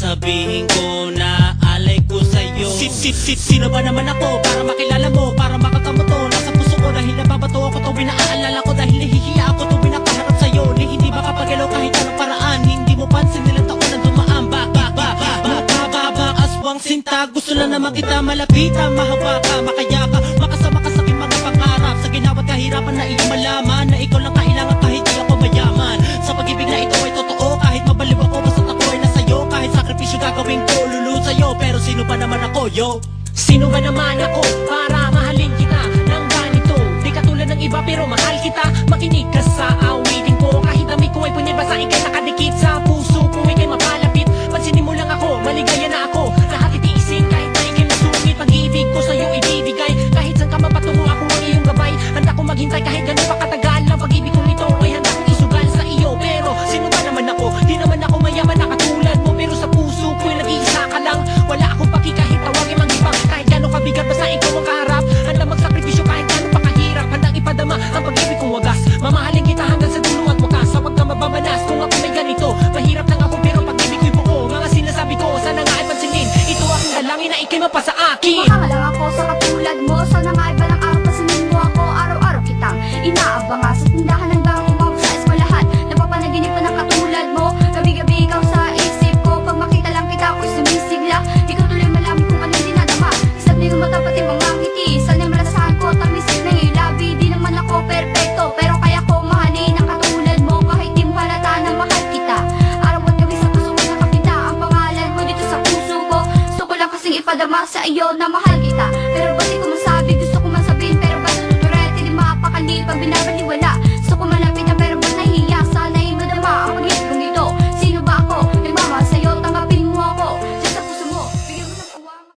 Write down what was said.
sasabihin ko na alay ko sa'yo. Sino ba naman ako para makilala mo, para makatamo to? Nasa puso ko dahil nababato ako tuwing naaalala ko, dahil nahihiya ako tuwing nakaharap sa'yo. Ni hindi makapagalaw kahit anong paraan, hindi mo pansin nilang taon na dumaan. Aswang sinta, gusto lang naman kita malapitan, mahawa ka, makaya ka, makasama ka sa aking mga pangarap. Sa ginawat kahirapan na iyong malaman na ikaw lang kailangan kahit di ako mayaman. Sa pag-ibig na ito ay totoo, kahit mabaliw ako basta't ako ay nasa'yo. Kahit sakripisyo gagawin ko, lulunod sa'yo. Pero sino ba naman ako, yo? Sino ba naman ako para mahalin kita ng ganito? Di katulad ng iba pero mahal kita. Makinig ka sa awitin ko, kahit damit ko ay punibasa, ikay nakadikit sa puso ko, ikay mapalapit. Pansinin mo lang ako, maligaya na ako. Lahat itiisin kahit na ikay masungit. Pag-ibig ko sa'yo ibibigay, kahit saan ka mapatungo ako ang iyong gabay. Handa ko maghintay kahit ganun pa katagal. Ang pag-ibig kong ito ay handa kong isugal sa iyo. Pero sino ba naman ako? Di naman ako mayaman na katulad mo, pero sa puso ko'y nag-iisa ka lang. Wala akong paki kahit tawagin mag-ibang, kahit gano'ng kabigat basta ikaw ang kaharap. Handa magsakripisyo kahit gano'ng pa kahirap. Handang ipadama ang pag-ibig kong wagas. Mamahalin kita hanggang sa dulo at wakas. Huwag ka mabamanas kung ako may ganito. Mahirap lang ako pero pag-ibig ko'y buo. Mga sinasabi ko sana nga ay pansinin, ito aking dalangin na ikay mapa sa akin. Mahanga lang ako sa katulad mo, sana nga ay balang araw pansinin mo ako. Araw-araw kitang inaabangan sa tindahan ng bango mo sa eskwelahan. Napapanaginip pa ng katulad mo, gabi-gabi ikaw sa isip ko. Pag makita lang kita ako'y sumisigla, di ko tuloy malaman kung anong dinadama. Isang linggo mata pati mga ngiti, sana'y malasahan ko tamisik na ilabi. Di naman ako perfecto, pero kaya ko mahalin ang katulad mo. Kahit di mo halata na mahal kita, araw at gabi sa puso ko nakapita ang pangalan mo dito sa puso ko. Gusto ko lang kasing ipadama sa iyo na mahal kita.